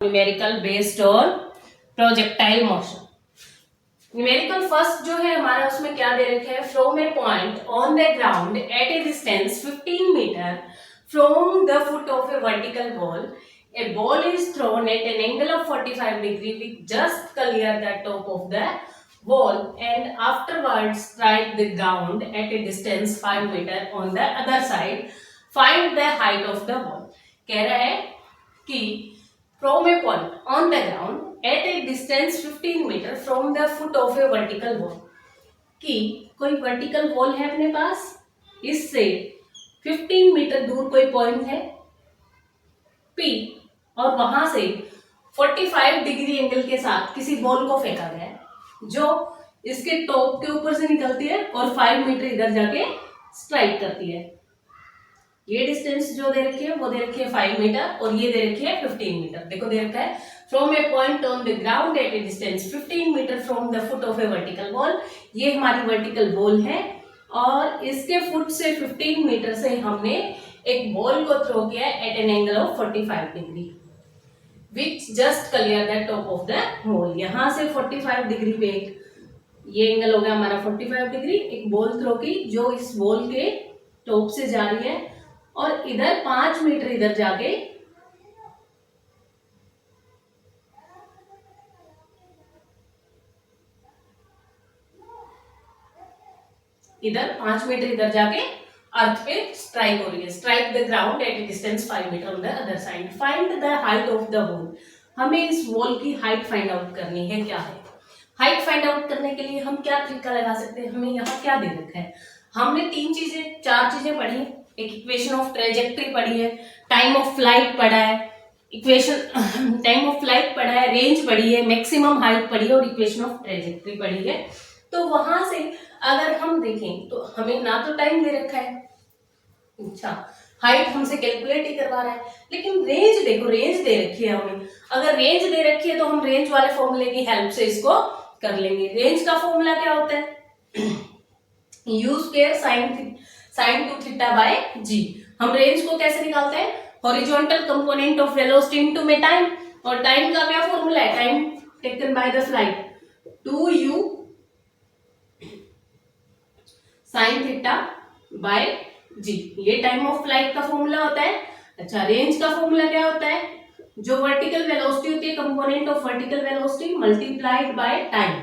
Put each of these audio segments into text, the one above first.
Numerical based on projectile motion. Numerical first जो है हमारा उसमें क्या दे रखा है, from a point on the ground at a distance 15 metre from the foot of a vertical wall a ball is thrown at an angle of 45 degree which just clear the top of the wall and afterwards strike the ground at a distance 5 meter on the other side. Find the height of the wall. कह रहा है कि from a point on the ground at a distance 15 meter from the foot of a vertical wall, कि कोई vertical wall है अपने पास, इससे 15 metre दूर कोई पॉइंट है P और वहां से 45 डिग्री एंगल के साथ किसी बॉल को फेंका गया है जो इसके टॉप के ऊपर से निकलती है और 5 मीटर इधर जाके स्ट्राइक करती है। ये डिस्टेंस जो दे रखी है वो दे रखी है 5 मीटर और ये दे रखी है 15 मीटर। देखो दे रखा है from a point on the ground at a distance 15 metre from the foot of a vertical wall. ये हमारी वर्टिकल वॉल है और इसके फुट से 15 मीटर से हमने एक बॉल को थ्रो किया at an angle of 45 degree which just clear the top of the wall. यहां से 45 डिग्री पे ये एंगल हो गया हमारा 45 डिग्री, एक बॉल थ्रो की जो इस बॉल के टॉप से जा रही है और इधर 5 मीटर इधर जाके इधर जाके अर्थ पे स्ट्राइक हो रही है। Strike the ground at a distance 5 metre on the other side. Find the height of the wall. हमें इस वॉल की हाइट फाइंड आउट करनी है। क्या है हाइट फाइंड आउट करने के लिए हम क्या तरीका लगा सकते हैं, हमें यहाँ क्या दे रखा है, हमने 4 चीजें पढ़ी। एक इक्वेशन ऑफ ट्रेजेक्ट्री पढ़ी है, टाइम ऑफ फ्लाइट पढ़ा है, टाइम ऑफ फ्लाइट पढ़ा है, रेंज पढ़ी है, मैक्सिमम हाइट पढ़ी है और इक्वेशन ऑफ ट्रेजेक्ट्री पढ़ी है। तो वहां से अगर हम देखें तो हमें ना तो टाइम दे रखा है, अच्छा हाइट हमसे कैलकुलेट ही करवा रहा है, लेकिन रेंज देखो, रेंज दे रखी है हमें। अगर रेंज दे रखी है तो हम रेंज वाले फॉर्मूले की हेल्प से इसको कर लेंगे। रेंज का फॉर्मूला क्या होता है, u square sine 2 theta by g. हम रेंज को कैसे निकालते हैं, horizontal component of velocity into में टाइम, और टाइम का क्या फॉर्मूला है, time taken by the flight 2u sine theta by g. ये टाइम ऑफ फ्लाइट का फॉर्मूला होता है। अच्छा रेंज का फॉर्मूला क्या होता है, जो वर्टिकल वेलोसिटी होती है component of vertical velocity multiplied by time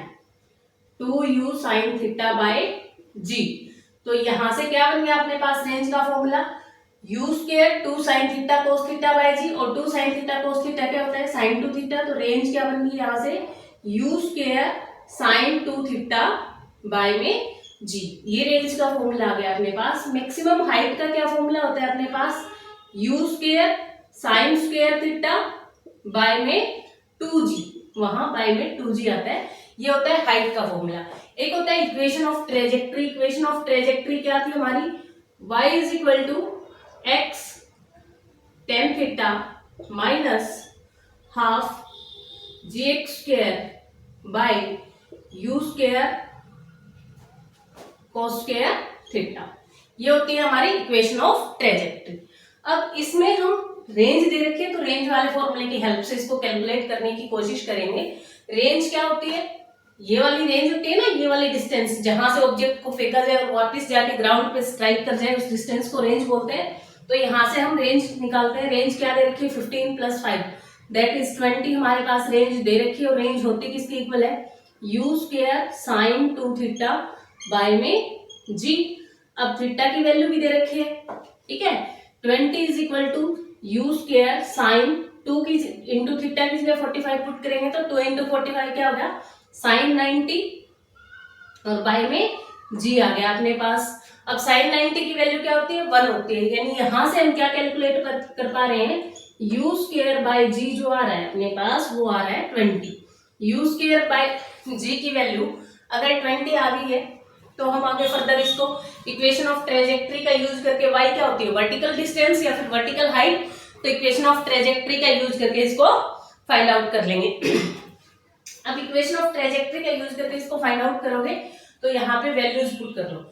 2u sine theta by g. तो यहां से क्या बन गया अपने पास रेंज का formula, u square 2 sine theta cos theta by g, और 2 साइन थीटा कोस थीटा क्या होता है साइन 2 थीटा। तो रेंज क्या बन गई यहाँ से, u square sine 2 theta bye में जी। ये रेंज का फॉर्मूला आ गया अपने पास। मैक्सिमम हाइट का क्या फॉर्मूला होता है अपने पास, u square sine square theta by में 2g, वहां बाय में 2g आता है। ये होता है हाइट का फॉर्मूला। एक होता है equation of trajectory. Equation of trajectory क्या थी हमारी, y is equal to x tan theta minus half g x square by u square cos square theta. ये होती है हमारी इक्वेशन ऑफ ट्रेजेक्ट्री। अब इसमें हम रेंज दे रखी है तो रेंज वाले फॉर्मूले की हेल्प से इसको कैलकुलेट करने की कोशिश करेंगे। रेंज क्या होती है, ये वाली रेंज होती है ना, ये वाली डिस्टेंस जहां से ऑब्जेक्ट को फेंका जाए और वापस जाके ग्राउंड पे स्ट्राइक कर जाए, उस डिस्टेंस को रेंज बोलते हैं। तो यहाँ से हम रेंज निकालते हैं। रेंज क्या दे रखी है, 15 + 5 दैट इज 20 हमारे पास रेंज दे रखी है। और रेंज होती किसकी इक्वल है, u square sine 2 theta bye में जी। अब थीटा की वैल्यू भी दे रखी है, ठीक है। 20 is equal to u square sine 2 की इंटू थीटा की जगह 45 पुट करेंगे तो 2 इंटू 45 क्या हो गया साइन 90 और बाय में जी आ गया अपने पास। अब साइन 90 की वैल्यू क्या होती है, 1 होती है। यानी यहां से हम क्या कैलकुलेट कर पा रहे हैं, यू स्क्वायर बाय जी जो आ रहा है अपने पास वो आ रहा है 20। यू स्क्वायर बाय जी की वैल्यू अगर 20 आ गई है तो हम आगे फर्दर इसको इक्वेशन ऑफ ट्रेजेक्ट्री का यूज करके, y क्या होती है वर्टिकल डिस्टेंस या फिर वर्टिकल हाइट, तो इक्वेशन ऑफ ट्रेजेक्ट्री का यूज करके इसको फाइंड आउट कर लेंगे। अब इक्वेशन ऑफ ट्रेजेक्ट्री का यूज करके इसको फाइंड आउट करोगे तो यहाँ पे वैल्यूज पुट कर लो।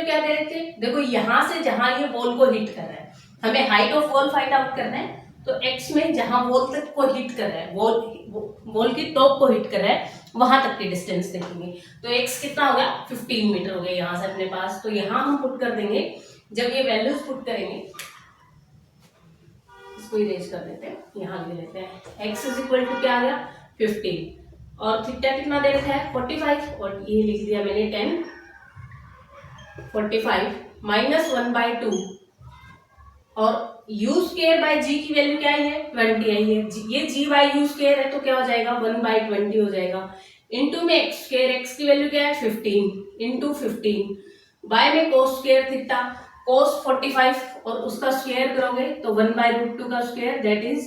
क्या दे रखे, देखो यहाँ से जहां ये बॉल को हिट कर रहा है, हमें height of ball find out करना है। तो x में जहां बॉल तक को हिट कर रहा है, बॉल की टॉप को हिट कर रहा है, वहां तक की डिस्टेंस देखेंगे। तो x कितना हो गया, 15 मीटर हो गया यहाँ से अपने पास। तो यहाँ हम पुट कर देंगे, जब ये वैल्यूज पुट करेंगे, इसको इरेज कर देते हैं, यहाँ ले लेते हैं। x इज इक्वल टू क्या आ गया, 15, और थीटा कितना दे रखा है, 45, और ये लिख दिया मैंने 10, 45 माइनस 1/2, और u स्क्वायर बाय g की वैल्यू क्या है, 20 आई है। ये g बाय u स्क्वायर है तो क्या हो जाएगा, 1/20 हो जाएगा। इनटू में x स्क्वायर, x की वैल्यू क्या है, 15 इंटू 15, बाय में cos स्क्वायर थीटा, cos 45 और उसका स्क्वायर करोगे तो 1/√2 का स्क्वायर, दैट इज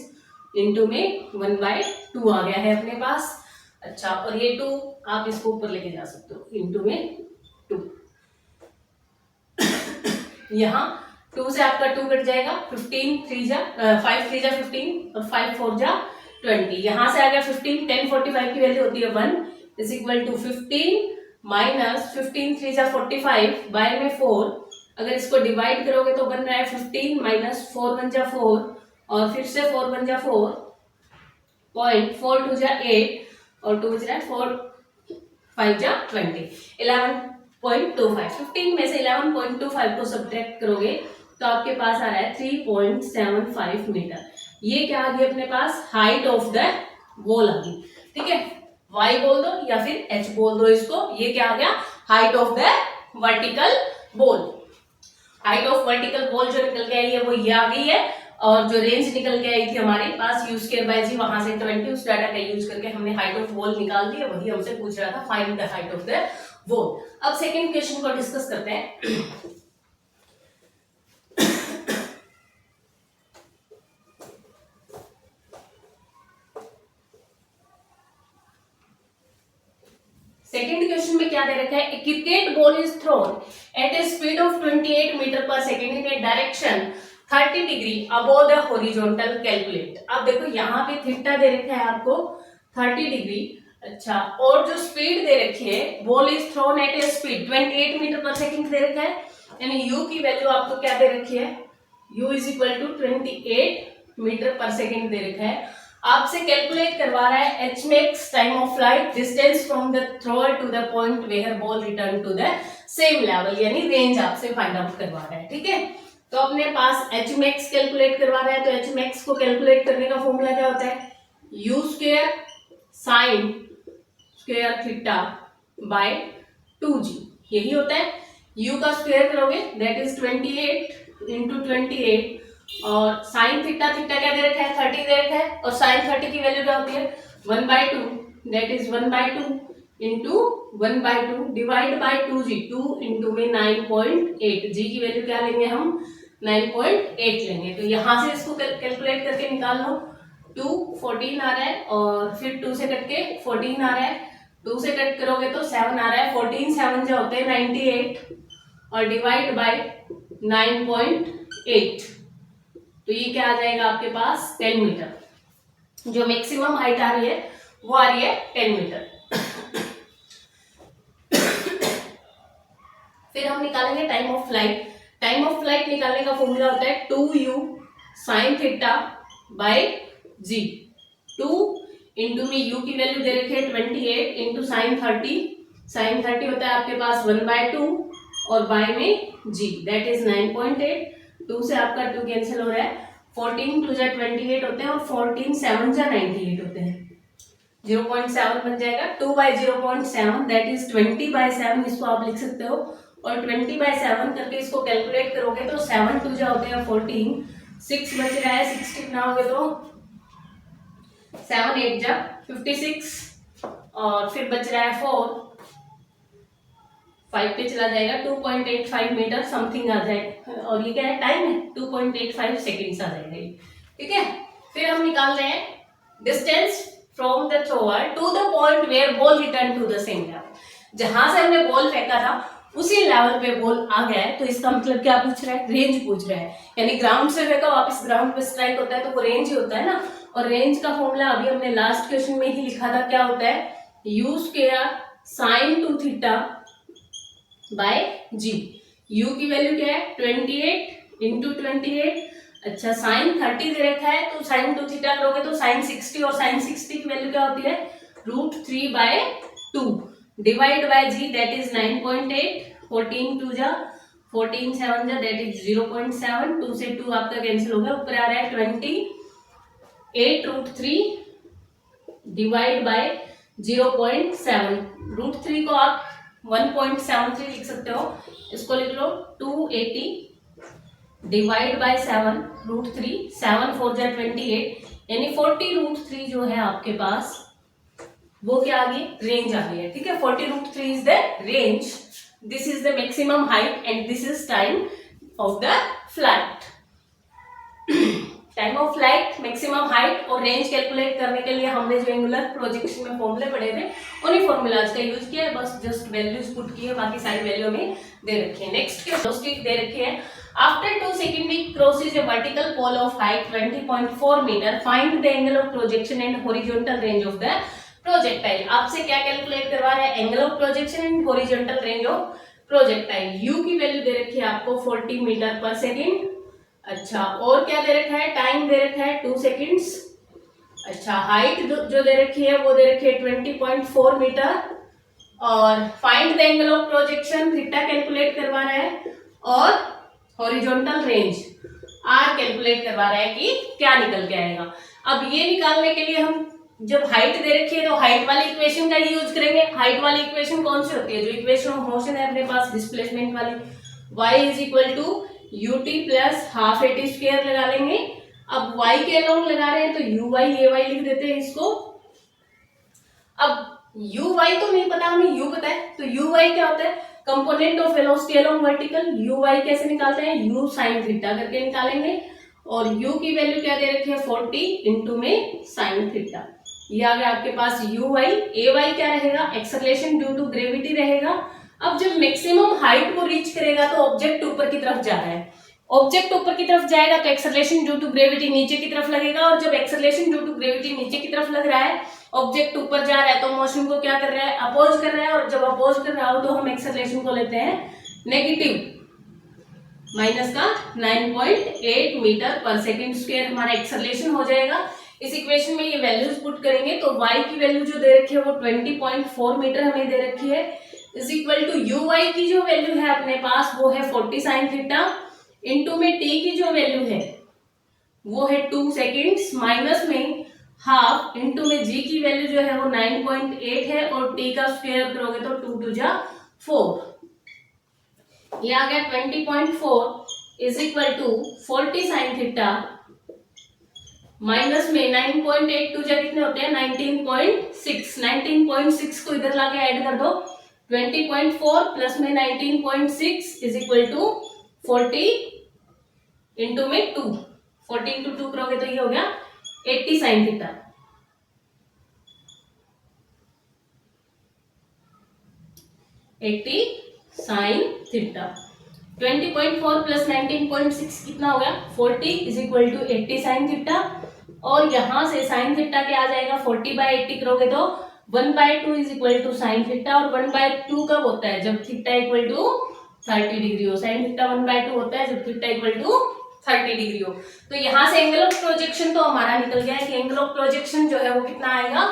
इंटू में 1/2 आ गया है अपने पास। अच्छा, और ये 2 आप इसको ऊपर लेके जा सकते हो, इंटू में 2, यहाँ 2 से आपका 2 कट जाएगा, 15 3 जा 5 3 जा 15 और 5 4 जा 20, यहाँ से आ गया 15, 10 45 की वैल्यू होती है 1 इज इक्वल टू 15 माइनस 15 3 जा 45 बाय में 4, अगर इसको डिवाइड करोगे तो बन रहा है 15 माइनस 4 1 जा 4, और फिर से 4 1 जा 4, पॉइंट 4 2 जा 8 और 2 जा 4 5 जा 20, 11.25, 15 में से 11.25 को सब्ट्रैक्ट करोगे तो आपके पास आ रहा है 3.75 मीटर। ये क्या आ गई अपने पास, हाइट ऑफ द बॉल आ गई। ठीक है, y बोल दो या फिर h बोल दो इसको, ये क्या आ गया, height of the vertical ball. Height of vertical ball जो निकल के आई है वो ये आ गई है, और जो रेंज निकल के आई थी हमारे पास u स्क्वायर बाय g, वहां से 20, उस डाटा का यूज करके हमने हाइट ऑफ बॉल निकाल दी है, वही हमसे पूछ रहा था, find the height of the ball. अब सेकंड क्वेश्चन को डिस्कस करते हैं। सेकेंड क्वेश्चन में क्या दे रखा है, cricket ball is thrown at a speed of 28 metre per second in a direction 30 degree above the horizontal, calculate. अब देखो यहाँ पे थीटा दे रखा है आपको 30 डिग्री, अच्छा, और जो स्पीड दे रखी है, ball is thrown at a speed 28 metre per second दे रखा है, यानी u की वैल्यू आपको क्या दे रखी है, u is equal to 28 metre per second दे रखा है। आपसे कैलकुलेट करवा रहा है H max time of flight, distance from the thrower to the point where ball return to the same level, यानी रेंज आपसे फाइंड आउट करवा रहा है। ठीक है, तो अपने पास एच मैक्स कैलकुलेट करवा रहा है, तो एच मैक्स को कैलकुलेट करने का फॉर्मूला क्या होता है, u square sine square theta by 2g, यही होता है। u का स्क्वायर करोगे दैट इज 28 इंटू 28, और साइन थीटा, थीटा क्या दे रखा है, 30 दे रखा है, और साइन 30 की वैल्यू क्या होती है 1/2, that is 1/2 into 1/2 divide by 2g, 2 into में 9.8, g की वैल्यू क्या लेंगे हम 9.8 लेंगे। तो यहाँ से इसको कैलकुलेट करके निकाल लो, 2 14 आ रहा है, और फिर 2 से कट के 14 आ रहा है, 2 से कट करोगे तो 7 आ रहा है, 14 7 जो होते हैं 98, और डिवाइड बाय 9.8, तो ये क्या आ जाएगा आपके पास 10 मीटर। जो मैक्सिमम हाइट आ रही है वो आ रही है 10 मीटर। फिर हम निकालेंगे time of flight. Time of flight निकालने का फॉर्मूला होता है 2u sine theta bye g, 2 into में u की वैल्यू दे रखी है 28 इंटू साइन 30, साइन 30 होता है आपके पास 1/2, और बाय में g दैट इज 9.8, 2 से आपका 2 कैंसिल हो रहा है, 14 2 जा 28 होते हैं, और 14 7 जा 98 होते हैं, 0.7 बन जाएगा, 2/0.7 दैट इज 20/7, इसको आप लिख सकते हो, और 20/7 करके इसको कैलकुलेट करोगे तो 7 2 जा होते हैं 14, 6 बच रहा है, 6 कितना हो गया, तो 7 8 जा 56, और फिर बच रहा है 4, 5 पे चला जाएगा, 2.85 मीटर समथिंग आ जाएगा, और ये क्या है, टाइम है 2.85 सेकेंड्स आ जाएगा। ठीक है, फिर हम निकाल रहे हैं distance from the thrower to the point where ball return to the same level. जहां से हमने बॉल फेंका था उसी लेवल पे बॉल आ गया है, तो इसका मतलब क्या पूछ रहा है, रेंज पूछ रहा है, यानी ग्राउंड से फेंका वापस ग्राउंड पे स्ट्राइक होता है तो वो रेंज ही होता है ना। और रेंज का फॉर्मूला अभी हमने लास्ट क्वेश्चन में ही लिखा था, क्या होता है, u square sine 2 theta bye g, u की वैल्यू क्या है 28 इंटू 28। अच्छा साइन 30 दे रखा है तो साइन 2 थीटा करोगे तो साइन 60, और साइन 60 की वैल्यू क्या होती है √3/2 divide by g that is 9.8। 14 2 जा 14 7 जा दैट इज 0.7। 2 से 2 आपका कैंसिल हो गया, ऊपर आ रहा है 28 √3 डिवाइड बाय 0.7। √3 को आप 1.73 लिख सकते हो, इसको लिख लो 280 डिवाइड बाय 7 √3। 7 4 जा 28, यानी 40√3 जो है आपके पास वो क्या आ गई, रेंज आ गई है। ठीक है, 40√3 is the range, this is the maximum height and this is time of the flight. Time of flight, maximum height और रेंज कैलकुलेट करने के लिए हमने जो एंगुलर प्रोजेक्शन में फॉर्मूले पढ़े थे उन्हीं फॉर्मूलाज का यूज किया है, बस जस्ट वैल्यूज पुट की है, बाकी सारी वैल्यू में दे रखी है। नेक्स्ट के वेलोसिटी दे रखी है, after 2 second it crosses a vertical pole of height 20.4 metre, find the angle of projection and horizontal range of the projectile. आपसे क्या कैलकुलेट करवा रहा है, angle of projection and horizontal range of projectile. u की value दे रखी है आपको 40 मीटर पर सेकेंड। अच्छा और क्या दे रखा है, टाइम दे रखा है 2 सेकेंड्स। अच्छा हाइट जो दे रखी है वो दे रखी है 20.4 मीटर, और find the angle of projection theta calculate करवा रहा है, और हॉरिजॉन्टल रेंज आर कैलकुलेट करवा रहा है कि क्या निकल के आएगा। अब ये निकालने के लिए हम जब हाइट दे रखी है तो हाइट वाली इक्वेशन का यूज करेंगे। हाइट वाली इक्वेशन कौन सी होती है, जो इक्वेशन ऑफ मोशन है अपने पास डिस्प्लेसमेंट वाली, y is equal to ut plus half at square लगा लेंगे। अब y के अलोंग लगा रहे हैं तो uy ay लिख देते हैं इसको। अब uy तो नहीं पता, हमें u पता है, तो uy क्या होता है, component of velocity along vertical. uy कैसे निकालते हैं, u sin थीटा करके निकालेंगे, और u की वैल्यू क्या दे रखी है 40 इंटू में sin थीटा। ये आ गया आपके पास uy। ay क्या रहेगा, एक्सेलरेशन ड्यू टू ग्रेविटी रहेगा। अब जब मैक्सिमम हाइट को रीच करेगा तो ऑब्जेक्ट ऊपर की तरफ जा रहा है, ऑब्जेक्ट ऊपर की तरफ जाएगा तो एक्सेलरेशन ड्यू टू ग्रेविटी नीचे की तरफ लगेगा, और जब एक्सेलरेशन ड्यू टू ग्रेविटी नीचे की तरफ लग रहा है, ऑब्जेक्ट ऊपर जा रहा है, तो मोशन को क्या कर रहा है, अपोज कर रहा है, और जब अपोज कर रहा हो तो हम एक्सेलरेशन को लेते हैं नेगेटिव, माइनस का 9.8 मीटर पर सेकेंड स्क्वायर हमारा एक्सेलरेशन हो जाएगा। इस इक्वेशन में ये वैल्यूज पुट करेंगे तो y की वैल्यू जो दे रखी है वो 20.4 मीटर हमें दे रखी है, इज इक्वल टू uy की जो वैल्यू है अपने पास वो है 40 sin थीटा, इंटू में t की जो वैल्यू है वो है 2 सेकेंड्स, माइनस में हाफ, इंटू में g की वैल्यू जो है वो 9.8 है, और t का स्क्वायर करोगे तो 2 2 जा 4, ये आ गया 20.4 is equal to 40 sin theta, minus में 9.8 2 जा कितने होते हैं 19.6। 19.6 को इधर लाके ऐड कर दो, 20.4 प्लस में 19.6 इज इक्वल टू 40 इंटू में 2, 40 इंटू 2 करोगे तो ये हो गया 80 sin theta. 80 sin theta, 20.4 plus 19.6 कितना हो गया 40 is equal to 80 sin theta, और यहां से sin थीटा क्या आ जाएगा 40/80 करोगे तो 1/2 is equal to sin theta, और 1/2 कब होता है, जब थीटा इक्वल टू 30 डिग्री हो। sin थीटा 1/2 होता है जब थीटा इक्वल टू 30 डिग्री हो। तो यहां से एंगल ऑफ प्रोजेक्शन तो हमारा निकल गया है कि एंगल ऑफ प्रोजेक्शन जो है वो कितना आएगा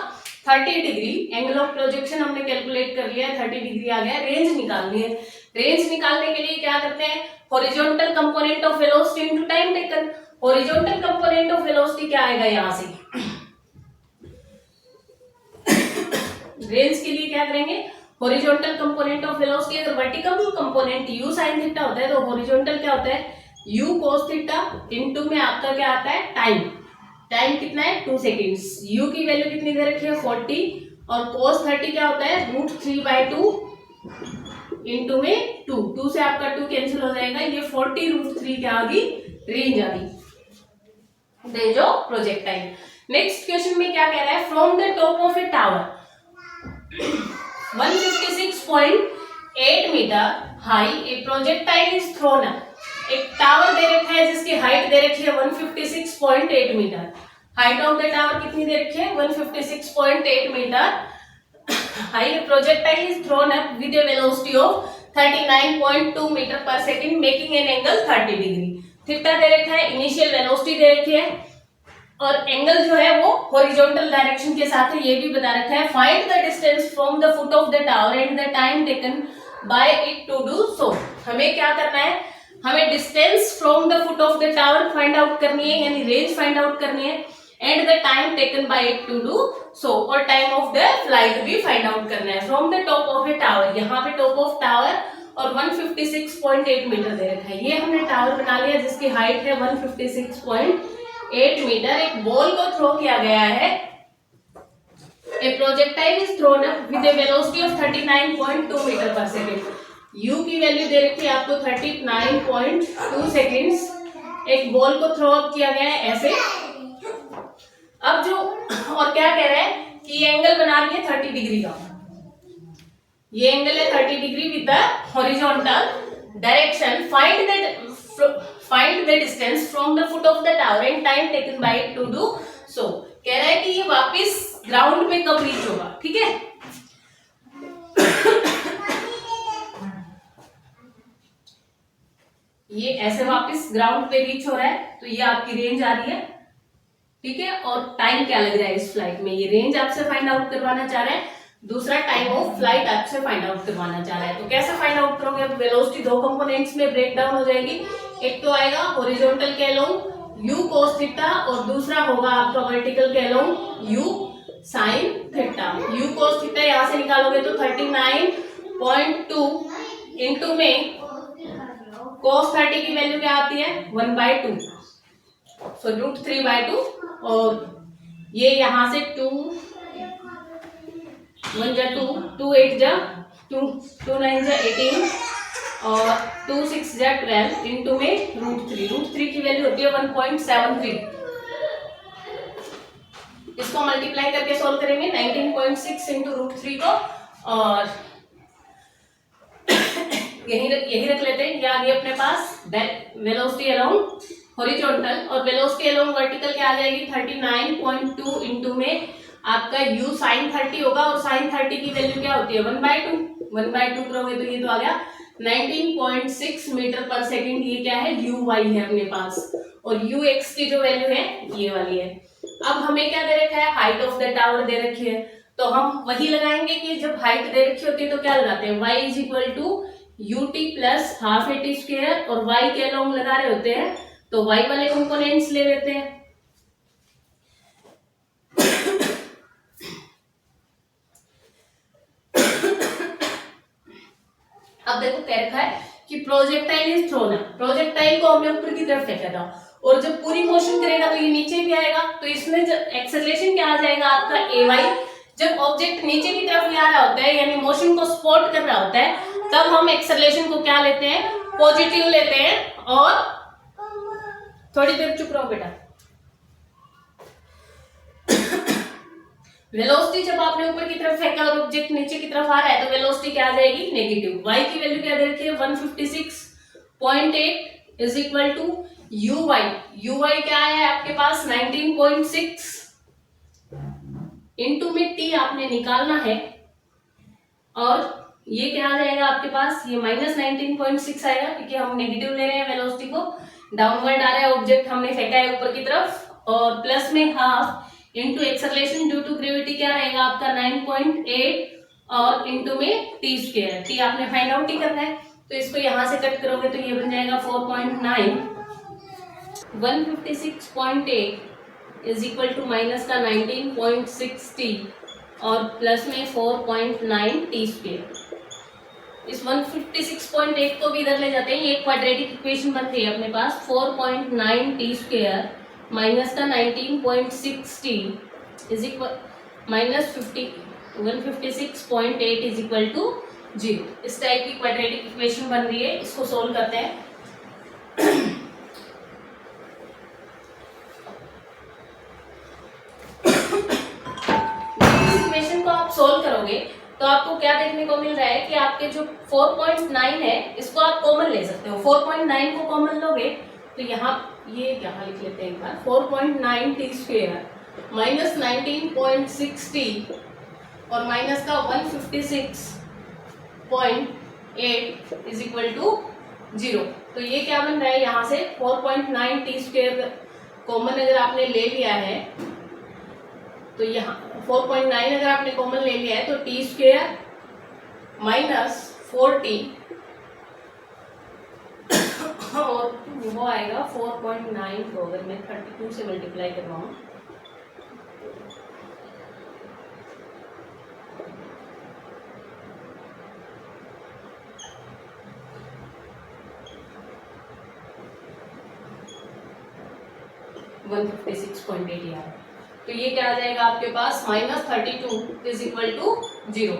30 डिग्री। एंगल ऑफ प्रोजेक्शन हमने कैलकुलेट कर लिया है, 30 डिग्री आ गया। रेंज निकालनी है, रेंज निकालने के लिए क्या करते हैं, horizontal component of velocity into time taken. Horizontal component of velocity क्या आएगा यहां से, रेंज के लिए क्या करेंगे, हॉरिजॉन्टल कंपोनेंट ऑफ वेलोसिटी, अगर vertical component u sin theta होता है तो हॉरिजॉन्टल क्या होता है u cos थीटा, इनटू में आपका क्या आता है टाइम। टाइम कितना है 2 सेकेंड्स, u की वैल्यू कितनी दे रखी है 40, और cos 30 क्या होता है √3/2 इंटू में 2, 2 से आपका 2 कैंसिल हो जाएगा, ये 40√3 क्या आ गई, रेंज आ गई, range of projectile. Next question में क्या कह रहा है, from the top of a tower 156.8 metre high a projectile is thrown up. एक टावर दे रखा है जिसकी हाइट दे रखी है 156.8 metre. Height of the tower कितनी दे रखी है 156.8 metre. High projectile is thrown up with a velocity of 39.2 metre per second making an angle 30 degree. Theta दे रखा है, इनिशियल वेलोसिटी दे रखी है और एंगल जो है वो हॉरिजॉन्टल डायरेक्शन के साथ है, ये भी बता रखा है। Find the distance from the foot of the tower and the time taken by it to do so. हमें क्या करना है, हमें distance from the foot of the tower find out करनी है, यानी रेंज फाइंड आउट करनी है, and the time taken by it to do so, और टाइम ऑफ द फ्लाइट भी फाइंड आउट करना है। From the top of the tower, यहाँ पे टॉप ऑफ टावर और 156.8 मीटर दे रखा है। ये हमने टावर बना लिया जिसकी हाइट है 156.8 मीटर। एक बॉल को थ्रो किया गया है। A projectile is thrown up with a velocity of 39.2 metre per second. u की वैल्यू दे रखी है आपको 39.2 सेकेंड्स। एक बॉल को थ्रो अप किया गया है ऐसे। अब जो और क्या कह रहा है कि ये एंगल बना रही है 30 डिग्री का। ये एंगल है 30 degree with the horizontal direction. Find the distance from the foot of the tower and time taken by it to do so. कह रहा है कि ये वापस ग्राउंड पे कब रीच होगा, ठीक है। ये ऐसे वापस ग्राउंड पे रीच हो रहा है, तो ये आपकी रेंज आ रही है, ठीक है। और टाइम क्या लग रहा है इस फ्लाइट में, ये रेंज आपसे फाइंड आउट करवाना चाह रहा है। दूसरा टाइम ऑफ फ्लाइट आपसे फाइंड आउट करवाना चाह रहा है। तो कैसे फाइंड आउट करोगे, अब वेलोसिटी दो कंपोनेंट्स में ब्रेक डाउन हो जाएगी। एक तो आएगा हॉरिजॉन्टल के अलोंग u cos थीटा और दूसरा होगा आपका वर्टिकल के along u sin theta. u cos theta यहां से निकालोगे तो 39.2 इंटू में cos 30 की वैल्यू क्या आती है 1/2, सो √3/2। और ये यहां से 2 1 जा 2 2 8 जा 2 2 9 जा 18 और 2 6 जा 12 इंटू में √3 की वैल्यू होती है 1.73। इसको मल्टीप्लाई करके सोल्व करेंगे 19.6 इंटू √3 को, और यही रख लेते हैं। ये आ गई अपने पास वेलोसिटी अलोंग हॉरिजॉन्टल, और वेलोसिटी अलोंग वर्टिकल क्या आ जाएगी 39.2 इंटू में आपका u sin 30 होगा, और sin 30 की वैल्यू क्या होती है 1/2 करोगे तो ये तो आ गया 19.6 मीटर पर सेकेंड। ये क्या है uy है अपने पास, और ux की जो वैल्यू है ये वाली है। अब हमें क्या दे रखा है, हाइट ऑफ द टावर दे रखी है, तो हम वही लगाएंगे कि जब हाइट दे रखी होती है तो क्या लगाते हैं y = ut plus half at square, और y के अलोंग लगा रहे होते हैं तो y वाले कंपोनेंट्स ले लेते हैं। अब देखो कह रखा है कि projectile is thrown up. Projectile को हमने ऊपर की तरफ फेंका था, और जब पूरी मोशन करेगा तो ये नीचे भी आएगा, तो इसमें जब एक्सेलरेशन क्या आ जाएगा आपका ay। जब ऑब्जेक्ट नीचे की तरफ आ रहा होता है यानी मोशन को सपोर्ट कर रहा होता है, तब हम एक्सेलरेशन को क्या लेते हैं पॉजिटिव लेते हैं। और थोड़ी देर चुप रहो बेटा। वेलोसिटी जब आपने ऊपर की तरफ फेंका और ऑब्जेक्ट नीचे की तरफ आ रहा है तो वेलोसिटी क्या आ जाएगी नेगेटिव। y की वैल्यू क्या दे रखी है 156.8 इज इक्वल टू uy क्या है आपके पास 19.6 इंटू में t आपने निकालना है, और ये क्या आ जाएगा आपके पास ये -19.6 आएगा, क्योंकि हम नेगेटिव ले रहे हैं वेलोसिटी को, डाउनवर्ड आ रहा है ऑब्जेक्ट हमने फेंका है ऊपर की तरफ, और प्लस में half into acceleration due to gravity क्या रहेगा आपका 9.8 और इंटू में टी स्क्वायर। टी आपने फाइंड आउट ही करना है, तो इसको यहां से कट करोगे तो ये बन जाएगा 4.9। 156.8 इज इक्वल टू माइनस का 19.6 टी और प्लस में 4.9 टी स्क्वायर। इस 156.8 को भी इधर ले जाते हैं, ये क्वाड्रेटिक इक्वेशन बन रही है अपने पास 4.9 टी स्क्वायर माइनस का 19.6 टी इज इक्वल माइनस 156.8 इज इक्वल टू 0। इस टाइप की क्वाड्रेटिक इक्वेशन बन रही है, इसको सोल्व करते हैं। इस इक्वेशन को आप सोल्व करोगे तो आपको क्या देखने को मिल रहा है कि आपके जो 4.9 है इसको आप कॉमन ले सकते हो। 4.9 को कॉमन लोगे तो यहाँ ये यहाँ लिख लेते हैं एक बार 4.9 टी स्क्वायर माइनस 19.6 टी और माइनस का 156.8 8 इज इक्वल टू 0। तो ये क्या बन रहा है यहाँ से 4.9 टी स्क्वेयर कॉमन अगर आपने ले लिया है, तो यहाँ 4.9 अगर आपने कॉमन ले लिया है तो टी स्क्वेयर माइनस 4t और वो आएगा 4.9 को अगर मैं 32 से मल्टीप्लाई करवाऊँ तो ये क्या आ जाएगा आपके पास -32 इज इक्वल टू 0।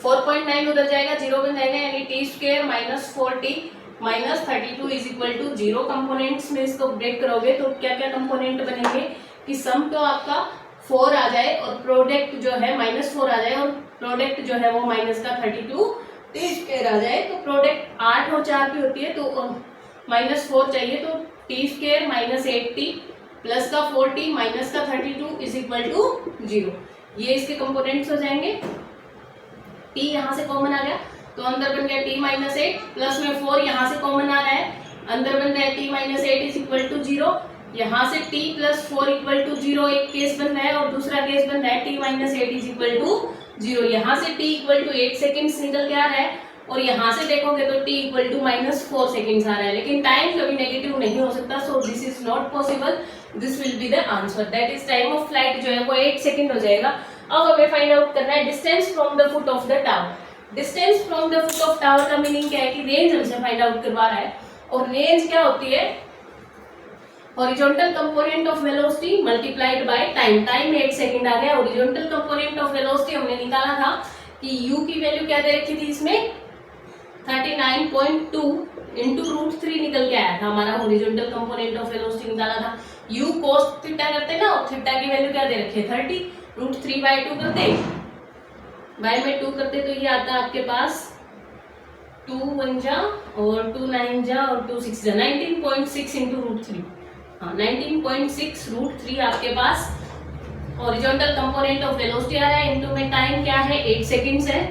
4.9 उधर जाएगा 0 बन जाएगा, यानी t square minus 4t minus 32 is equal to 0। Components में इसको ब्रेक करोगे तो क्या क्या कंपोनेंट बनेंगे कि सम तो आपका 4 आ जाए और प्रोडक्ट जो है -4 आ जाए और प्रोडक्ट जो है वो माइनस का 32 टी स्क्वेयर आ जाए। तो प्रोडक्ट 8 और 4 की होती है तो -4 चाहिए, तो T square minus 8t plus का 4t माइनस का 32 इज इक्वल टू 0। ये इसके कंपोनेंट्स हो जाएंगे। t यहाँ से कॉमन आ गया तो अंदर बन गया t माइनस 8 प्लस में 4 यहाँ से कॉमन आ रहा है, अंदर बन रहा है t minus 8 is equal to 0। यहाँ से t प्लस 4 इक्वल टू 0 एक केस बन रहा है और दूसरा केस बन रहा है t minus 8 is equal to 0। यहाँ से t इक्वल टू 8 सेकेंड्स निकल के आ रहा है और यहाँ से देखोगे तो t इक्वल टू -4 सेकेंड्स आ रहा है, लेकिन टाइम कभी नेगेटिव नहीं हो सकता। So this is not possible, this will be the answer. That is time of flight जो है वो 8 सेकेंड हो जाएगा। अब हमें फाइंड आउट करना है distance from the foot of the tower. Distance from the foot of tower का मीनिंग क्या है कि रेंज हमसे फाइंड आउट करवा रहा है, और रेंज क्या होती है horizontal component of velocity multiplied by time. Time 8 second आ गया। हॉरिजॉन्टल कंपोनेंट ऑफ वेलोसिटी हमने निकाला था कि u की वैल्यू क्या दे रखी थी इसमें 39.2 इंटू √3 निकल के आया था हमारा। हॉरिजॉन्टल कंपोनेंट ऑफ वेलोसिटी निकाला था u cos थीटा करते हैं ना, और थीटा की वैल्यू क्या दे रखी है 30, √3/2 करते बाय में 2 करते तो ये आता है आपके पास 2 1 जा और 2 9 जा और 2 6 जा 19.6 इंटू √3। हाँ 19.6 √3 आपके पास हॉरिजॉन्टल कंपोनेंट ऑफ वेलोसिटी आ रहा है। इंटू में टाइम क्या है 8 सेकेंड्स है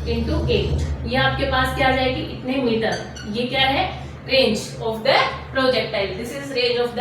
इंटू 8, ये आपके पास क्या आ जाएगी इतने मीटर। ये क्या है range of the projectile, this is range of the